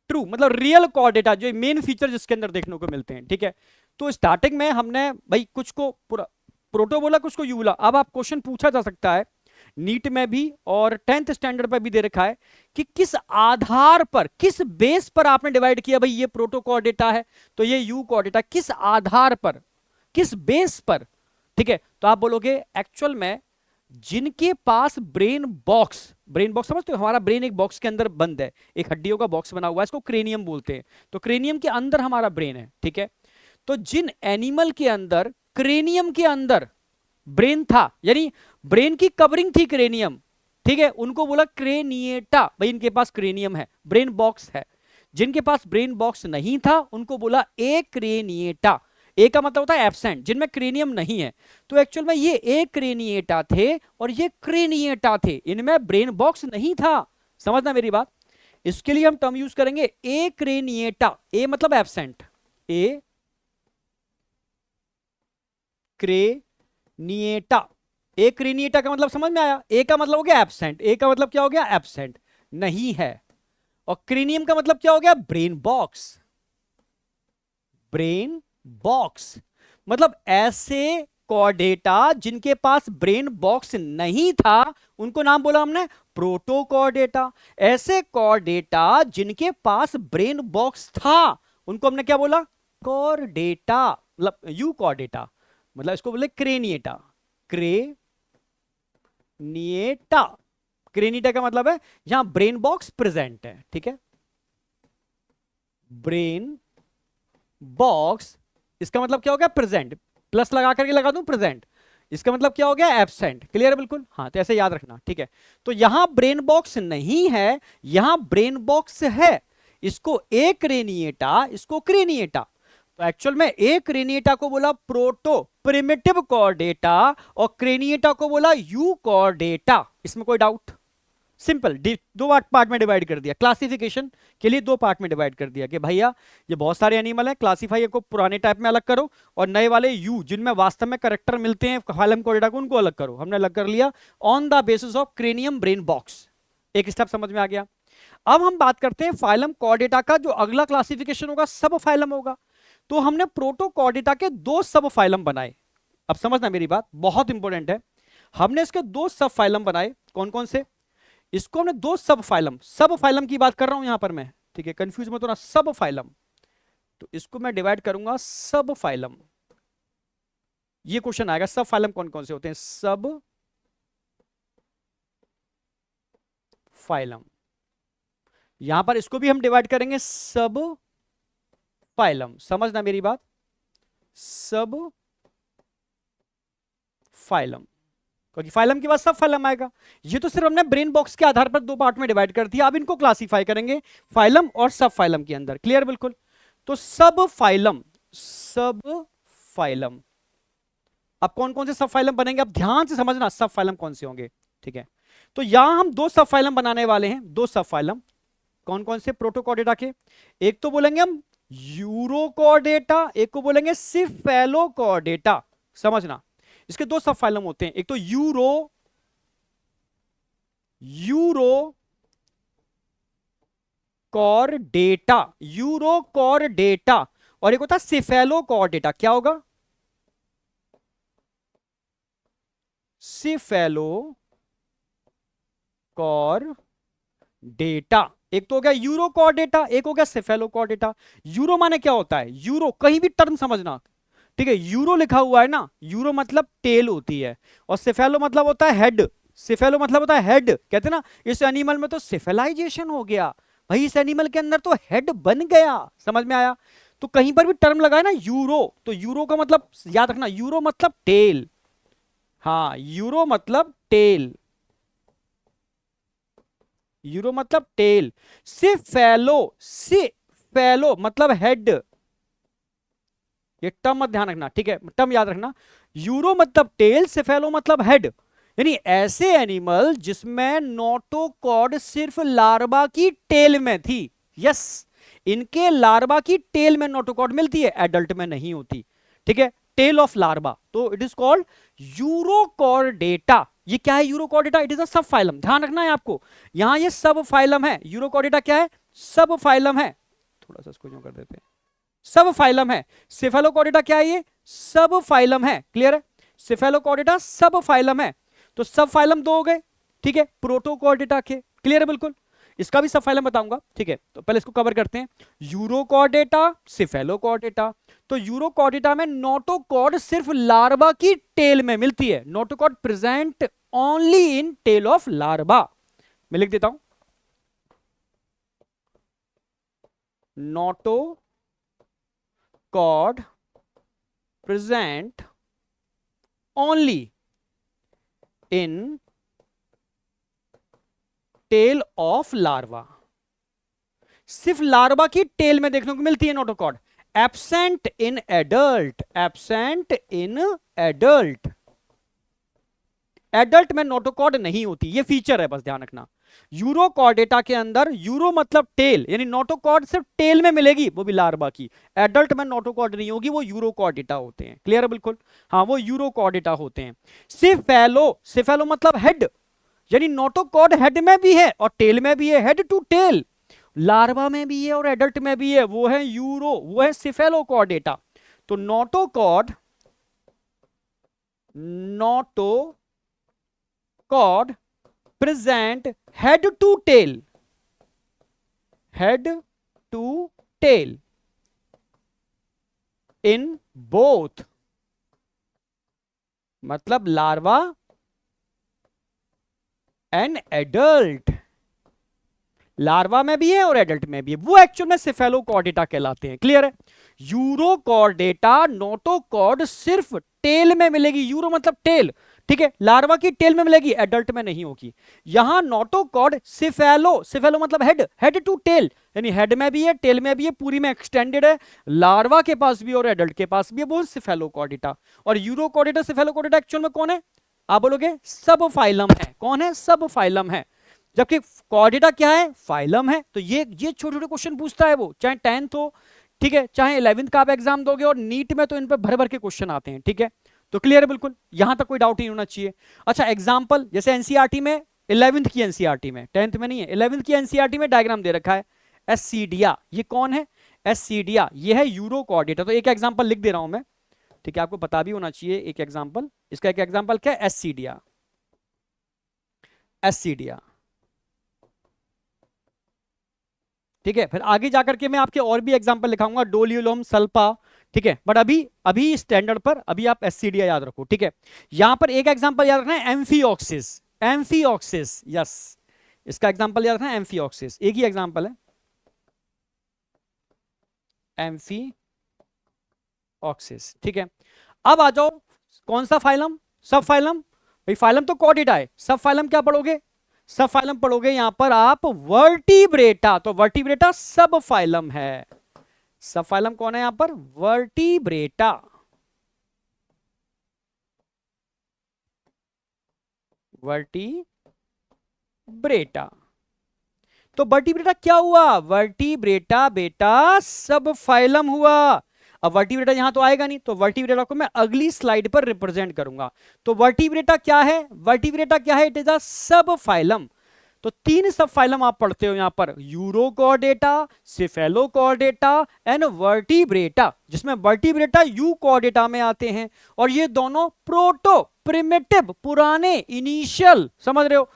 ट्रू मतलब रियल कोऑर्डिनेट, जो मेन फीचर जिसके अंदर देखने को मिलते हैं, ठीक है। तो स्टार्टिंग में हमने भाई कुछ को पूरा प्रोटो बोला, कुछ को यू बोला। अब आप क्वेश्चन पूछा जा सकता है नीट में भी और 10th स्टैंडर्ड पर भी दे रखा है कि किस आधार पर, किस बेस पर आपने डिवाइड किया भाई ये प्रोटो कोऑर्डिनेटा है तो ये यू कोऑर्डिनेटा, किस आधार पर, किस बेस पर, ठीक है। तो आप बोलोगे एक्चुअल में जिनके पास ब्रेन बॉक्स, ब्रेन बॉक्स समझते हो, हमारा ब्रेन एक बॉक्स के अंदर बंद है, एक हड्डियों का बॉक्स बना हुआ है, इसको क्रेनियम बोलते हैं। तो क्रेनियम के अंदर हमारा ब्रेन है, ठीक है। तो जिन एनिमल के अंदर क्रेनियम के अंदर ब्रेन था, यानी ब्रेन की कवरिंग थी क्रेनियम, ठीक है, उनको बोला क्रेनिएटा, भाई इनके पास क्रेनियम है, ब्रेन बॉक्स है। जिनके पास ब्रेन बॉक्स नहीं था उनको बोला एक्रेनिएटा। ए का मतलब होता है एब्सेंट, जिनमें क्रेनियम नहीं है। तो एक्चुअल में ये एक्रेनिएटा थे और ये क्रेनिएटा थे, इनमें ब्रेन बॉक्स नहीं था, समझना मेरी बात। इसके लिए हम टर्म यूज करेंगे एक्रेनिएटा, ए मतलब एब्सेंट, ए क्रेनिएटा। एक्रेनिएटा का मतलब समझ में आया? ए का मतलब हो गया एब्सेंट, ए का मतलब क्या हो गया? एब्सेंट, नहीं है। और क्रेनियम का मतलब क्या हो गया? ब्रेन बॉक्स, ब्रेन बॉक्स मतलब ऐसे कॉर्डेटा जिनके पास ब्रेन बॉक्स नहीं था उनको नाम बोला हमने प्रोटोकॉर्डेटा। ऐसे कॉर्डेटा जिनके पास ब्रेन बॉक्स था उनको हमने क्या बोला? कॉर्डेटा, मतलब यू कॉर्डेटा, मतलब इसको बोले क्रेनिएटा, क्रेनिएटा। क्रेनिएटा का मतलब है यहां ब्रेन बॉक्स प्रेजेंट है, ठीक है। ब्रेन बॉक्स, इसका मतलब क्या हो गया? प्रेजेंट, प्लस लगा करके लगा दूं प्रेजेंट, इसका मतलब क्या हो गया? एब्सेंट। क्लियर है बिल्कुल? हाँ, तो ऐसे याद रखना, ठीक है। तो यहां ब्रेन बॉक्स नहीं है, यहां ब्रेन बॉक्स है, इसको एक्रेनिएटा, इसको क्रेनिएटा। तो एक्चुअल में एक्रेनिएटा को बोला प्रोटो प्रिमिटिव कॉर्डेटा और क्रेनिएटा को बोला यू कॉर्डेटा। इसमें कोई डाउट? सिंपल, 2 पार्ट में डिवाइड कर दिया, क्लासिफिकेशन के लिए 2 पार्ट में डिवाइड कर दिया कि भैया ये बहुत सारे एनिमल हैं, क्लासिफाई को पुराने टाइप में अलग करो और नए वाले यू जिनमें वास्तव में करेक्टर मिलते हैं फाइलम कॉर्डेटा को, उनको अलग करो। हमने अलग कर लिया on the basis of cranium brain box. एक स्टेप समझ में आ गया। अब हम बात करते हैं फाइलम कॉर्डेटा का जो अगला क्लासिफिकेशन होगा सब फाइलम होगा। तो हमने प्रोटोकॉर्डेटा के 2 सब फाइलम बनाए। अब समझना मेरी बात, बहुत इंपॉर्टेंट है। हमने इसके 2 सब फाइलम बनाए, कौन कौन से? इसको हमने 2 सब फाइलम की बात कर रहा हूं यहां पर मैं, ठीक है, कंफ्यूज मत होना, सब फाइलम। तो इसको मैं डिवाइड करूंगा सब फाइलम, ये क्वेश्चन आएगा, सब फाइलम कौन कौन से होते हैं, सब फाइलम। यहां पर इसको भी हम डिवाइड करेंगे, सब फाइलम, समझना मेरी बात, सब फाइलम, क्योंकि फाइलम के बाद सब फाइलम आएगा। ये तो सिर्फ हमने ब्रेन बॉक्स के आधार पर दो पार्ट में डिवाइड कर दिया, अब इनको क्लासिफाई करेंगे फाइलम और सब फाइलम के अंदर, क्लियर बिल्कुल। तो सब फाइलम, सब फाइलम, अब कौन कौन से सब फाइलम बनेंगे, अब ध्यान से समझना सब फाइलम कौन से होंगे, ठीक है। तो यहां हम दो सब फाइलम बनाने वाले हैं, दो सब फाइलम, कौन कौन से, प्रोटोकॉर्डेटा के, एक तो बोलेंगे हम यूरोकॉर्डेटा, एक को बोलेंगे सिफेलोकॉर्डेटा, समझना। इसके दो सब फाइलम होते हैं, एक तो यूरोकॉर्डेटा, यूरोकॉर्डेटा, और एक होता है सिफेलोकॉर्डेटा, क्या होगा, सिफेलोकॉर्डेटा। एक तो हो गया यूरोकॉर्डेटा, एक हो गया सिफेलोकॉर्डेटा। यूरो माने क्या होता है, यूरो कहीं भी टर्म समझना, ठीक है, यूरो लिखा हुआ है ना, यूरो मतलब टेल होती है, और सिफेलो मतलब होता है हेड, सिफेलो मतलब होता है हेड, कहते हैं ना इस एनिमल में तो सिफेलाइजेशन हो गया, भाई इस एनिमल के अंदर तो हेड बन गया, समझ में आया। तो कहीं पर भी टर्म लगाए ना यूरो, तो यूरो का मतलब याद रखना, यूरो मतलब टेल, हाँ यूरो मतलब टेल, यूरो मतलब टेल। सिफेलो, सिफेलो मतलब हेड, ये टर्म मत ध्यान रखना, ठीक है, टर्म याद रखना, यूरो मतलब टेल, सिफेलो मतलब हेड, यानी ऐसे एनिमल जिसमें नोटोकॉर्ड सिर्फ लार्वा की टेल में थी, यस, इनके लार्वा की टेल में नोटोकॉर्ड मिलती है, एडल्ट में नहीं होती, ठीक है, टेल ऑफ लार्वा, तो इट इज कॉल्ड यूरोकॉर्डेटा। ये क्या है यूरोकॉर्डेटा, इट इज अ सब फाइलम, ध्यान रखना है आपको, यहां ये सब फाइलम है, यूरोकॉर्डेटा क्या है, सब फाइलम है, थोड़ा सा इसको यूं कर देते हैं, सब फाइलम है। सिफेलोकॉर्डेटा क्या है, ये सब फाइलम है, क्लियर है, सिफेलोकॉर्डेटा सब फाइलम है। तो सब फाइलम दो हो गए, ठीक है, प्रोटोकॉर्डेटा के, क्लियर है बिल्कुल, इसका भी सब फाइलम बताऊंगा, ठीक है, तो पहले इसको कवर करते हैं, यूरोकॉर्डेटा, सिफेलोकॉर्डेटा। तो यूरोकॉर्डेटा में नोटोकॉर्ड सिर्फ लार्वा की टेल में मिलती है, notochord present only in tail of larva, मैं लिख देता हूं, notochord present only in tail of larva, सिर्फ लार्वा की टेल में देखने को मिलती है notochord, absent in adult, absent in adult, adult में नोटोकॉर्ड नहीं होती, ये फीचर है, बस ध्यान रखना। यूरोकॉर्डेटा के अंदर यूरो मतलब टेल, यानी नोटोकॉर्ड सिर्फ टेल में मिलेगी, वो भी लार्वा की, एडल्ट में नोटोकॉर्ड नहीं होगी, वो यूरोकॉर्डेटा होते हैं, क्लियर है बिल्कुल, हाँ वो यूरोकॉर्डेटा होते हैं। सिफेलो, सिफेलो मतलब हेड, यानी नोटोकॉर्ड हेड में भी है और टेल में भी है, हेड टू टेल, लार्वा में भी है और एडल्ट में भी है, वो है यूरो, वो है सिफेलोकॉर्डेटा। तो notochord, notochord present head to tail, head to tail in both, मतलब लार्वा एंड एडल्ट, लार्वा में भी है और एडल्ट में भी है, वो एक्चुअल में सिफेलोकॉर्डेटा कहलाते हैं, क्लियर है। यूरोकॉर्डेटा नोटोकॉर्ड सिर्फ टेल में मिलेगी, यूरो मतलब टेल, ठीक है, लार्वा की टेल में मिलेगी, एडल्ट में नहीं होगी। यहां नोटोकॉर्ड सिफेलो, सिफेलो मतलब हेड, हेड टू टेल, यानी हेड में भी है टेल में भी है, पूरी में एक्सटेंडेड है, लार्वा के पास भी और एडल्ट के पास भी है, वो सिफेलोकॉर्डेटा। और यूरोकॉर्डेटा सिफेलोकॉर्डेटा एक्चुअल में कौन है, आप बोलोगे सब फाइलम है, कौन है, सब फाइलम है, जबकि कॉर्डेटा क्या है, फाइलम है। तो ये छोटे छोटे क्वेश्चन पूछता है वो, चाहे 10th हो, ठीक है, चाहे 11th का आप एग्जाम दोगे, और नीट में तो इन पर भर भर के क्वेश्चन आते हैं, ठीक है, तो क्लियर है बिल्कुल, यहां तक कोई डाउट नहीं होना चाहिए। अच्छा एग्जाम्पल, जैसे एनसीईआरटी में 11th की एनसीईआरटी में, 10th में नहीं है, 11th की एनसीईआरटी में डायग्राम दे रखा है, एससीडिया, ये कौन है, एससीडिया, ये है यूरोकॉर्डेटा। तो एक एग्जाम्पल लिख दे रहा हूं मैं, ठीक है, आपको पता भी होना चाहिए एक एग्जाम्पल, इसका एक एग्जाम्पल क्या है, एससीडिया, एससीडिया, ठीक है, फिर आगे जाकर के मैं आपके और भी एग्जांपल लिखाऊंगा, डोलियोलोम, सल्पा, ठीक है, बट अभी अभी स्टैंडर्ड पर अभी आप एससीडीआई याद रखो, ठीक है। यहां पर एक एग्जांपल याद रखना है, एम्फीऑक्सिस, एम्फीऑक्सिस, यस, इसका एग्जांपल याद रखना है, एम्फीऑक्सिस, एक ही एग्जांपल है, एम्फीऑक्सिस, ठीक है। अब आ जाओ, कौन सा फाइलम, सब फाइलम, भाई फाइलम तो कॉर्डेटा है, सब फाइलम क्या पढ़ोगे, सब फाइलम पढ़ोगे यहां पर आप वर्टिब्रेटा, तो वर्टिब्रेटा सब फाइलम है, सब फाइलम कौन है यहां पर, वर्टिब्रेटा, वर्टिब्रेटा। तो वर्टिब्रेटा क्या हुआ, वर्टिब्रेटा बेटा सब फाइलम हुआ। अब वर्टिब्रेटा यहां तो आएगा नहीं, तो वर्टिब्रेटा को मैं अगली स्लाइड पर रिप्रेजेंट करूंगा। तो वर्टिब्रेटा क्या है, वर्टिब्रेटा क्या है, इट इज अ सब फाइलम। तो तीन सब फाइलम आप पढ़ते हो यहां पर, यूरोकॉर्डेटा, सिफेलोकॉर्डेटा एंड वर्टिब्रेटा, जिसमें वर्टिब्रेटा यूकॉर्डेटा में आते हैं, और ये दोनों प्रोटो प्रिमिटिव पुराने इनिशियल, समझ रहे हो,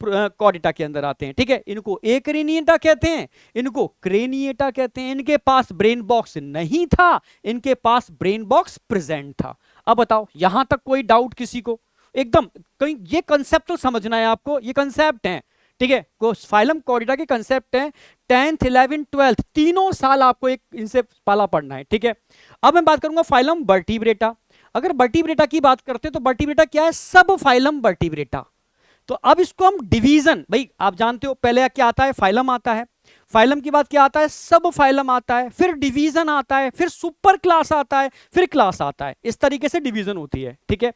कॉर्डेटा के अंदर आते हैं, ठीक है। इनको एक्रेनिएटा कहते हैं, इनको क्रेनिएटा कहते हैं। इनके पास ब्रेन बॉक्स नहीं था, इनके पास ब्रेन बॉक्स प्रेजेंट था। अब बताओ यहां तक कोई डाउट किसी को, एकदम कहीं, ये कंसेप्ट तो समझना है आपको, ये कंसेप्ट है, ठीक है, फाइलम कॉर्डेटा के कंसेप्ट है, 10th 11th 12th तीनों साल आपको एक इनसे पाला पढ़ना है, ठीक है। अब मैं बात करूंगा फाइलम वर्टिब्रेटा। अगर वर्टिब्रेटा की बात करते हैं तो वर्टिब्रेटा क्या है, सब फाइलम वर्टिब्रेटा। तो अब इसको हम डिवीजन, भाई आप जानते हो पहले क्या आता है, फाइलम आता है, फाइलम की बात क्या आता है, सब फाइलम आता है, फिर डिवीजन आता है, फिर सुपर क्लास आता है, फिर क्लास आता है, इस तरीके से डिवीजन होती है, ठीक है।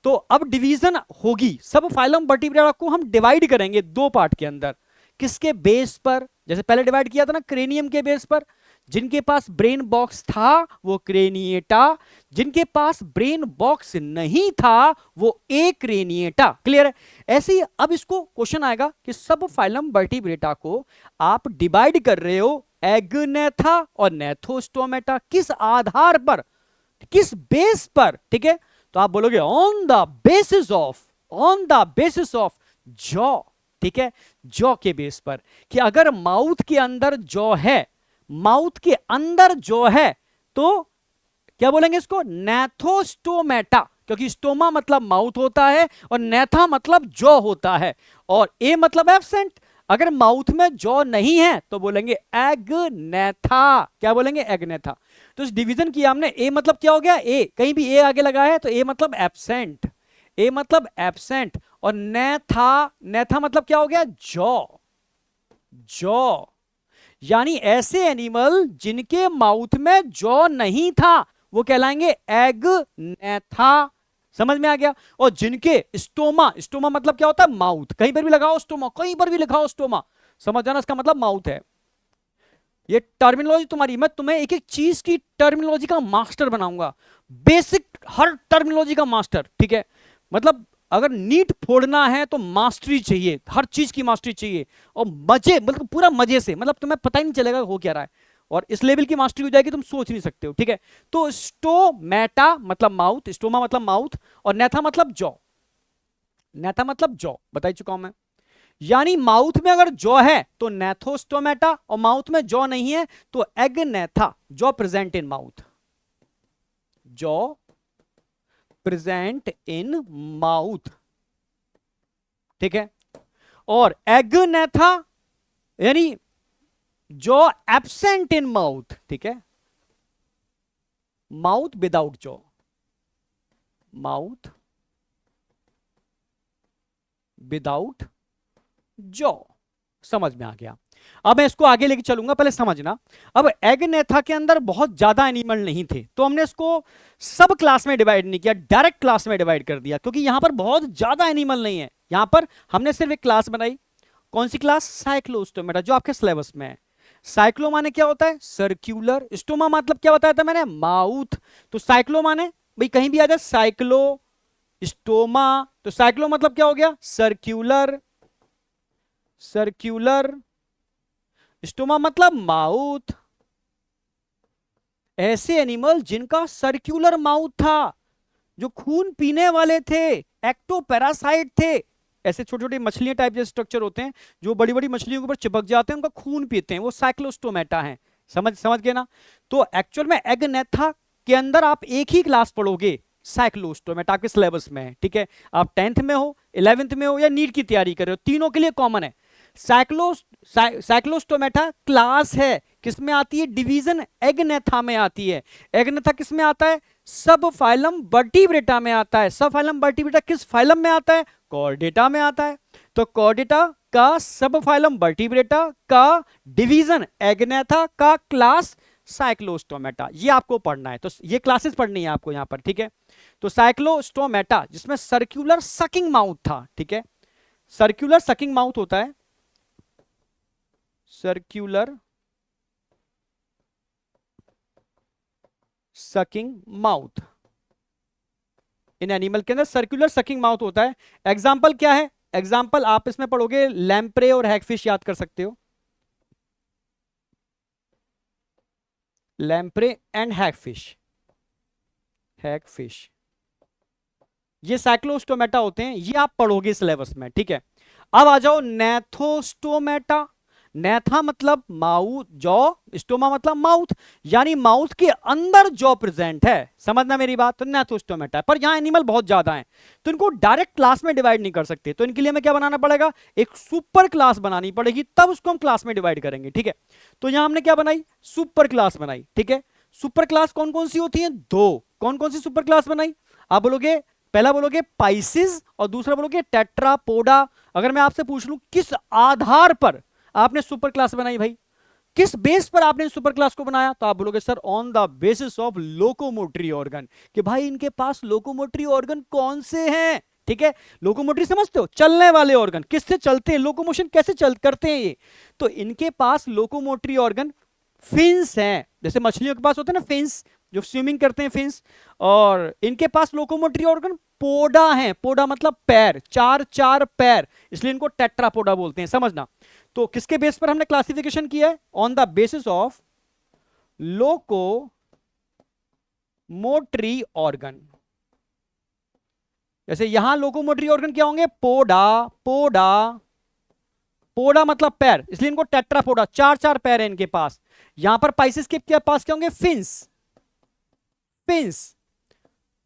तो अब डिवीजन होगी, सब फाइलम वर्टिब्रेटा को हम डिवाइड करेंगे दो पार्ट के अंदर, किसके बेस पर, जैसे पहले डिवाइड किया था ना क्रेनियम के बेस पर, जिनके पास ब्रेन बॉक्स था वो क्रेनिएटा, जिनके पास ब्रेन बॉक्स नहीं था वो एक्रेनिएटा, क्लियर है। ऐसे ही अब इसको क्वेश्चन आएगा कि सब फाइलम वर्टिब्रेटा को आप डिवाइड कर रहे हो एगनेथा और नेथोस्टोमेटा, किस आधार पर, किस बेस पर, ठीक है। तो आप बोलोगे on the basis of, on the basis of jaw, ठीक है, जॉ के बेस पर, कि अगर माउथ के अंदर जॉ है, माउथ के अंदर जो है, तो क्या बोलेंगे इसको, नेथोस्टोमेटा, क्योंकि स्टोमा मतलब माउथ होता है और नेथा मतलब जॉ होता है, और ए मतलब एब्सेंट, अगर माउथ में जॉ नहीं है तो बोलेंगे एगनेथा, क्या बोलेंगे, एगनेथा। तो इस डिवीजन किया हमने, ए मतलब क्या हो गया, ए कहीं भी ए आगे लगा है तो ए मतलब एब्सेंट, ए मतलब एब्सेंट, और नेथा, नेथा मतलब क्या हो गया, जॉ, जॉ, यानी ऐसे एनिमल जिनके माउथ में जॉ नहीं था वो कहलाएंगे एगनेथा, समझ में आ गया। और जिनके स्टोमा, स्टोमा मतलब क्या होता है, माउथ, कहीं पर भी लगाओ स्टोमा, कहीं पर भी लिखाओ स्टोमा, समझ जाना इसका मतलब माउथ है। ये टर्मिनोलॉजी तुम्हारी, मैं तुम्हें एक एक चीज की टर्मिनोलॉजी का मास्टर बनाऊंगा, बेसिक हर टर्मिनोलॉजी का मास्टर, ठीक है। मतलब अगर नीट फोड़ना है तो मास्टरी चाहिए, हर चीज की मास्टरी चाहिए, और मजे, मतलब पूरा मजे से, मतलब तुम्हें पता ही नहीं चलेगा हो क्या रहा है, और इस लेवल की मास्टरी हो जाएगी तुम सोच नहीं सकते हो, ठीक है। तो स्टोमेटा मतलब माउथ, स्टोमा मतलब माउथ, और नेथा मतलब जॉ, नेथा मतलब जॉ, बता चुका हूं मैं। यानी माउथ में अगर जॉ है तो नेथोस्टोमेटा, और माउथ में जॉ नहीं है तो agnatha, jaw present in mouth, jaw present in mouth, ठीक है। और एगनेथा यानी जॉ एब्सेंट इन माउथ, ठीक है, mouth without jaw, mouth without jaw, समझ में आ गया। अब मैं इसको आगे लेके चलूंगा, पहले समझना। अब एगनेथा के अंदर बहुत ज्यादा एनिमल नहीं थे, तो हमने इसको सब क्लास में डिवाइड नहीं किया, डायरेक्ट क्लास में डिवाइड कर दिया, क्योंकि यहां पर बहुत ज्यादा एनिमल नहीं है। यहां पर हमने सिर्फ एक क्लास बनाई, कौन सी क्लास, साइक्लोस्टोमेटा, जो आपके सिलेबस में है। साइक्लो माने क्या होता है, सर्क्यूलर, स्टोमा मतलब क्या बताया था मैंने, माउथ, तो साइक्लो माने भाई कहीं भी आ जाए साइक्लो स्टोमा, तो साइक्लो मतलब क्या हो गया, सर्क्यूलर, सर्क्यूलर, स्टोमा मतलब माउथ। ऐसे एनिमल जिनका सर्क्यूलर माउथ था, जो खून पीने वाले थे, एक्टोपैरासाइट थे, ऐसे छोटे छोटे मछलियां टाइप जैसे स्ट्रक्चर होते हैं जो बड़ी बड़ी मछलियों के ऊपर चिपक जाते हैं, उनका खून पीते हैं, वो साइक्लोस्टोमेटा है। समझ समझ गए ना। तो एक्चुअल में एगनेथा के अंदर आप एक ही क्लास पढ़ोगे, साइक्लोस्टोमेटा आपके सिलेबस में है, ठीक है। आप 10th में हो, 11th में हो या नीट की तैयारी कर रहे हो, तीनों के लिए कॉमन है। साइक्लोस्टोमेटा क्लास है, किसमें आती है, डिवीजन एगनेथा में आती है। एगनेथा किसमें आता है, सब फाइलम वर्टिब्रेटा में आता है। सब फाइलम वर्टिब्रेटा किस फाइलम में आता है, कॉर्डेटा में आता है। तो कॉर्डेटा का सब फाइलम वर्टिब्रेटा का डिवीजन एगनेथा का क्लास साइक्लोस्टोमेटा, ये आपको पढ़ना है। तो ये क्लासेस पढ़नी है आपको यहां पर, ठीक है। तो साइक्लोस्टोमेटा जिसमें सर्कुलर सकिंग माउथ था, ठीक है, सर्कुलर सकिंग माउथ होता है, circular sucking mouth in animal के अंदर सर्कुलर सकिंग माउथ होता है। एग्जाम्पल क्या है, एग्जाम्पल आप इसमें पढ़ोगे लैम्प्रे और हैगफिश याद कर सकते हो, लैम्प्रे एंड हैगफिश, हैगफिश ये साइक्लोस्टोमेटा होते हैं, ये आप पढ़ोगे सिलेबस में, ठीक है। अब आ जाओ नेथोस्टोमेटा। नेथा मतलब माउथ, जॉ, स्टोमा मतलब माउथ, यानी माउथ के अंदर जॉ प्रेजेंट है, समझना मेरी बात। तो नेथोस्टोमेटा, पर यहां एनिमल बहुत ज्यादा हैं, तो इनको डायरेक्ट क्लास में डिवाइड नहीं कर सकते, तो इनके लिए हमें क्या बनाना पड़ेगा, एक सुपर क्लास बनानी पड़ेगी, तब उसको हम क्लास में डिवाइड करेंगे, ठीक है। तो यहां हमने क्या बनाई, सुपर क्लास बनाई, ठीक है। सुपर क्लास कौन कौन सी होती है, दो। कौन कौन सी सुपर क्लास बनाई, आप बोलोगे, पहला बोलोगे पाइसिस और दूसरा बोलोगे टेट्रापोडा। अगर मैं आपसे पूछ लूं किस आधार पर आपने सुपर क्लास बनाई भाई, किस बेस पर आपने सुपर क्लास को बनाया, तो आप बोलोगे sir on the basis of locomotory organ, कि भाई इनके पास लोकोमोटरी ऑर्गन कौन से हैं, ठीक है। लोकोमोटरी समझते हो, चलने वाले ऑर्गन, किससे चलते हैं, लोकोमोशन कैसे चल करते हैं ये, तो इनके पास लोकोमोटरी ऑर्गन फिन्स हैं, जैसे मछलियों के पास होते हैं ना फिन्स, जो स्विमिंग करते हैं फिन्स, और इनके पास लोकोमोटरी ऑर्गन पोडा है, पोडा मतलब पैर, चार चार पैर, इसलिए इनको टेट्रापोडा बोलते हैं, समझना। तो किसके बेस पर हमने क्लासिफिकेशन किया है, on the basis of locomotory organ. जैसे यहां लोकोमोटरी ऑर्गन क्या होंगे, पोडा, पोडा, पोडा मतलब पैर, इसलिए इनको टेट्रापोडा, चार चार पैर है इनके पास। यहां पर पाइसिस के पास क्या होंगे, फिन्स, फिन्स,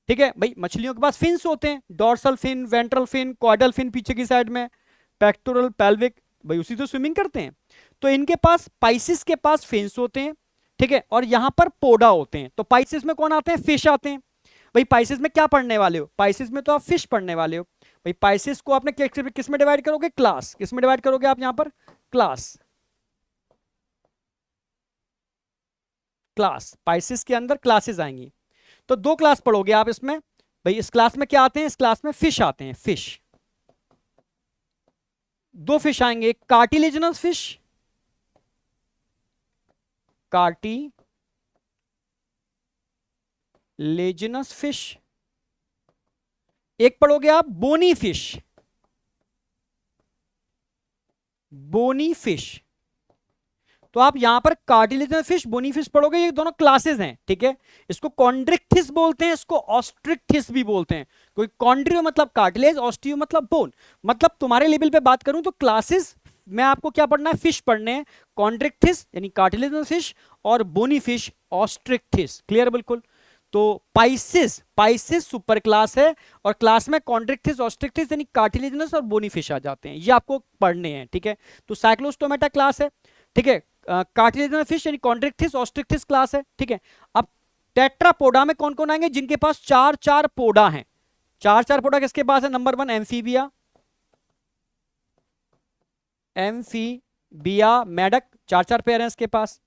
ठीक है भाई। मछलियों के पास फिन्स होते हैं, dorsal fin, ventral fin, caudal fin पीछे की साइड में, पेक्टोरल, पेल्विक, भाई उसी तो स्विमिंग करते हैं। तो इनके पास, पाइसिस के पास फिन्स होते हैं, ठीक है, और यहां पर पोडा होते हैं। तो पाइसिस में कौन आते हैं, फिश आते हैं। भाई पाइसिस में क्या पढ़ने वाले हो, पाइसिस में तो आप फिश पढ़ने वाले हो। भाई पाइसिस को आपने किस में डिवाइड करोगे, क्लास, किस में डिवाइड करोगे आप यहां पर, क्लास, क्लास, पाइसिस के अंदर क्लासेस आएंगी। तो दो क्लास पढ़ोगे आप इसमें, भाई इस क्लास में क्या आते हैं, इस क्लास में फिश आते हैं, फिश, दो फिश आएंगे, एक कार्टिलेजिनस फिश, कार्टिलेजिनस फिश, एक पढ़ोगे आप बोनी फिश, बोनी फिश। तो आप यहां पर कार्टिलेजिनस फिश, बोनी फिश पढ़ोगे, ये दोनों क्लासेस हैं, ठीक है। इसको कॉन्ड्रिक्थिस बोलते हैं, इसको ऑस्ट्रिक्थिस भी बोलते हैं। कोई कॉन्ड्रियो मतलब कार्टिलेज, ऑस्टियो मतलब बोन। मतलब तुम्हारे लेवल पे बात करूं तो क्लासेस में आपको क्या पढ़ना है, फिश पढ़ने हैं, कॉन्ड्रिक्थिस यानी कार्टिलेजिनस फिश और बोनी फिश ऑस्ट्रिक्थिस, क्लियर बिल्कुल। तो पाइसिस, पाइसिस सुपर क्लास है, और क्लास में कॉन्ड्रिक्थिस, ऑस्ट्रिक्थिस यानी कार्टिलेजिनस और बोनी फिश आ जाते हैं, ये आपको पढ़ने हैं, ठीक है। तो साइक्लोस्टोमेटा क्लास है, ठीक है। कार्टिलेजिनस फिश यानी कॉन्ड्रिक्थिस, ऑस्ट्रिक्थिस क्लास है, ठीक है। अब टेट्रापोडा में कौन कौन आएंगे, जिनके पास चार चार पोडा हैं। चार चार पोडा किसके पास है, नंबर 1 एम्फीबिया, एम्फीबिया मेढक, चार चार पैर हैं इसके पास।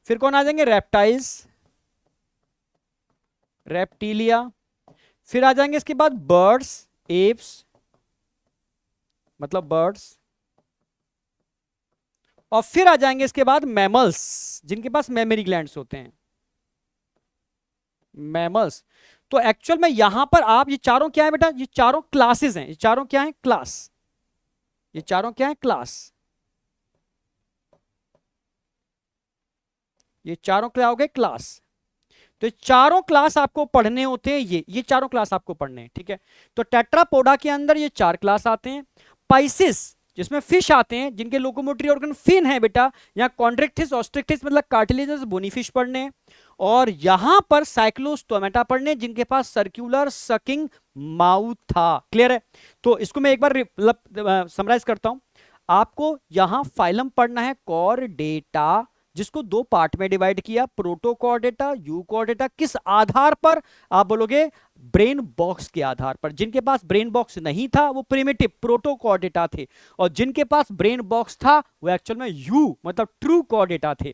फिर कौन आ जाएंगे, रेप्टाइल्स, रेप्टीलिया। फिर आ जाएंगे इसके बाद बर्ड्स, एप्स मतलब बर्ड्स, और फिर आ जाएंगे इसके बाद मैमल्स, जिनके पास मेमोरी ग्लैंड्स होते हैं, मैमल्स। तो एक्चुअल में यहां पर आप, ये चारों क्या है बेटा, ये चारों क्लासेस हैं, ये चारों क्या है, क्लास, ये चारों क्या है, क्लास, ये चारों क्या हो गए, क्लास। तो चारों क्लास आपको पढ़ने होते हैं, ये चारों क्लास आपको पढ़ने हैं, ठीक है। तो टेट्रापोडा के अंदर ये चार क्लास आते हैं। पाइसिस जिसमें फिश आते हैं, जिनके लोकोमोटरी ऑर्गन फिन है बेटा, यहाँ कॉन्ड्रिक्टिस ऑस्ट्रिक्टिस मतलब कार्टिलेजस बोनी फिश पढ़ने हैं, और यहां पर साइक्लोस्टोमेटा पढ़ने जिनके पास सर्कुलर सकिंग माउथ था। क्लियर है? तो इसको मैं एक बार समराइज करता हूं। आपको यहां फाइलम पढ़ना है कॉर्डेटा, जिसको दो पार्ट में डिवाइड किया, प्रोटोकॉर्डेटा, यूकॉर्डेटा। किस आधार पर? आप बोलोगे ब्रेन बॉक्स के आधार पर। जिनके पास ब्रेन बॉक्स नहीं था वो प्रिमिटिव प्रोटोकॉर्डेटा थे, और जिनके पास ब्रेन बॉक्स था वो एक्चुअल में यू मतलब ट्रू कॉर्डेटा थे।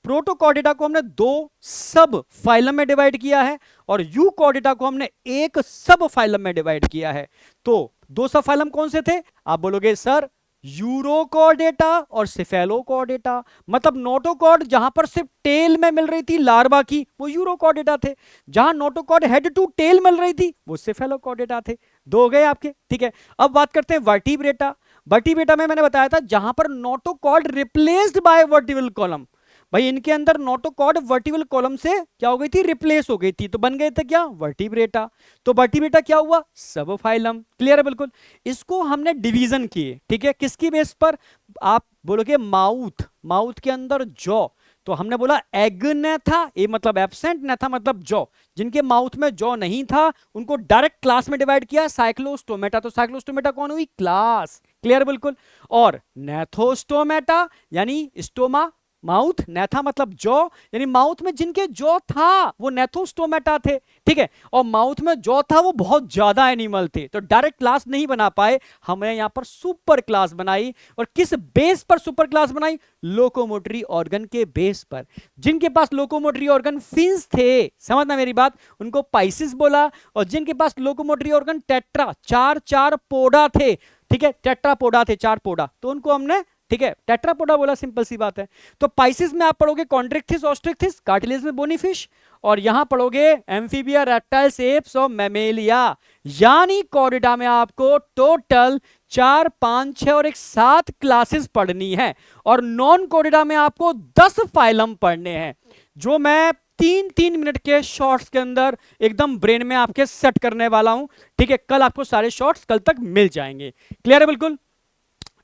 प्रोटोकॉर्डेटा को हमने दो सब फाइलम में डिवाइड किया है, और यूकॉर्डेटा को हमने एक सब फाइलम में डिवाइड किया है। तो दो सब फाइलम कौन से थे? आप बोलोगे सर यूरोकॉर्डेटा और सिफेलोकॉर्डेटा। मतलब नोटोकॉर्ड जहां पर सिर्फ टेल में मिल रही थी लार्वा की, वो यूरोकॉर्डेटा थे। जहां नोटोकॉर्ड हेड टू टेल मिल रही थी, वो सिफेलोकॉर्डेटा थे। दो हो गए आपके, ठीक है। अब बात करते हैं वर्टिब्रेटा। वर्टिब्रेटा में मैंने बताया था जहां पर notochord replaced by vertebral column, भाई इनके अंदर नोटोकॉर्ड वर्टिब्रल कॉलम से क्या हो गई थी? रिप्लेस हो गई थी, तो बन गए थे क्या? वर्टिब्रेटा। तो वर्टिब्रेटा क्या हुआ? सब फाइलम। क्लियर है? बिल्कुल। इसको हमने डिवीजन किए, ठीक है, किसकी बेस पर? आप बोलोगे माउथ, माउथ के अंदर जॉ, तो हमने बोला एग्नेथा, ए मतलब एब्सेंट, नेथा मतलब जॉ। जिनके माउथ में जॉ नहीं था उनको डायरेक्ट क्लास में डिवाइड किया, साइक्लोस्टोमेटा। तो साइक्लोस्टोमेटा कौन हुई? क्लास। क्लियर? बिल्कुल। और नेथोस्टोमेटा यानी स्टोमा माउथ, नेथा मतलब जॉ, यानी माउथ में जिनके जॉ था वो नेथोस्टोमेटा थे, ठीक है। और माउथ में जॉ था वो बहुत ज्यादा एनिमल थे, तो डायरेक्ट क्लास नहीं बना पाए, हमने यहां पर सुपर क्लास बनाई। और किस बेस पर सुपर क्लास बनाई? लोकोमोटरी ऑर्गन के बेस पर। जिनके पास लोकोमोटरी ऑर्गन फिन्स थे, समझना मेरी बात, उनको पाइसिस बोला। और जिनके पास लोकोमोटरी ऑर्गन टेट्रा, चार चार पोडा थे, ठीक है, टेट्रापोडा थे, चार पोडा, तो उनको हमने, ठीक है, टेट्रापोडा बोला। सिंपल सी बात है। तो पाइसिस में आप पढ़ोगे कॉन्ड्रिक्टिस ऑस्ट्रिक्टिस, कार्टिलेज में बोनी फिश, और यहां पढ़ोगे एम्फीबिया, रेप्टाइल्स, एप्स और मैमेलिया। यानी कॉर्डेटा में आपको टोटल 4, 5, 6 और एक 7 क्लासेस पढ़नी है, और नॉन कॉर्डेटा में आपको 10 फाइलम पढ़ने हैं, जो मैं 3-3 मिनट के शॉर्ट्स के अंदर एकदम ब्रेन में आपके सेट करने वाला हूं, ठीक है। कल आपको सारे शॉर्ट्स कल तक मिल जाएंगे। क्लियर है? बिल्कुल।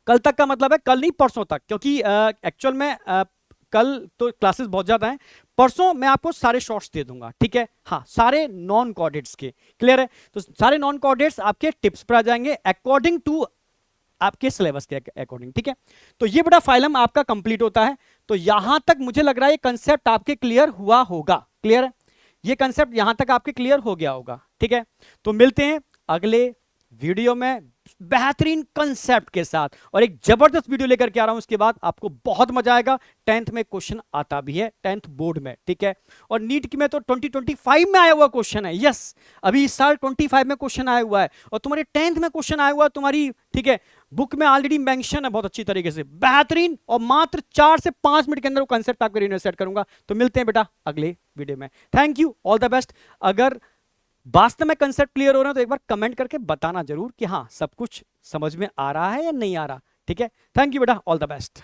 कल तक का मतलब है कल नहीं, परसों तक, क्योंकि एक्चुअल में कल तो क्लासेस बहुत ज्यादा हैं, परसों मैं आपको सारे शॉर्ट्स दे दूंगा, ठीक है। हाँ, सारे नॉन कोऑर्डिनेट्स के। क्लियर है? तो सारे नॉन कोऑर्डिनेट्स आपके टिप्स पर आ जाएंगे अकॉर्डिंग टू आपके सिलेबस के अकॉर्डिंग, ठीक है। तो ये बड़ा फाइलम आपका कंप्लीट होता है। तो यहां तक मुझे लग रहा है ये कंसेप्ट आपके क्लियर हुआ होगा। क्लियर है? ये कंसेप्ट यहां तक आपके क्लियर हो गया होगा, ठीक है। तो मिलते हैं अगले वीडियो में बेहतरीन कंसेप्ट के साथ, और एक जबरदस्त वीडियो लेकर के आ रहा हूं। उसके बाद आपको बहुत मजा आएगा। 10th में क्वेश्चन आता भी है, 10th बोर्ड में, ठीक है। और नीट की में तो 2025 में आया हुआ क्वेश्चन है। यस, अभी इस साल 25 में क्वेश्चन आया हुआ है, और तुम्हारे 10th में क्वेश्चन आया हुआ है तुम्हारी, ठीक है, बुक में ऑलरेडी मेंशन है बहुत अच्छी तरीके से, बेहतरीन। और मात्र 4 से 5 मिनट के अंदर वो कंसेप्ट आपके रिव्यू सेट करूंगा। तो मिलते हैं बेटा अगले वीडियो में। Thank you, all the best. अगर वास्तव में कंसेप्ट क्लियर हो रहा है तो एक बार कमेंट करके बताना जरूर कि हाँ सब कुछ समझ में आ रहा है या नहीं आ रहा, ठीक है। थैंक यू बेटा, ऑल द बेस्ट।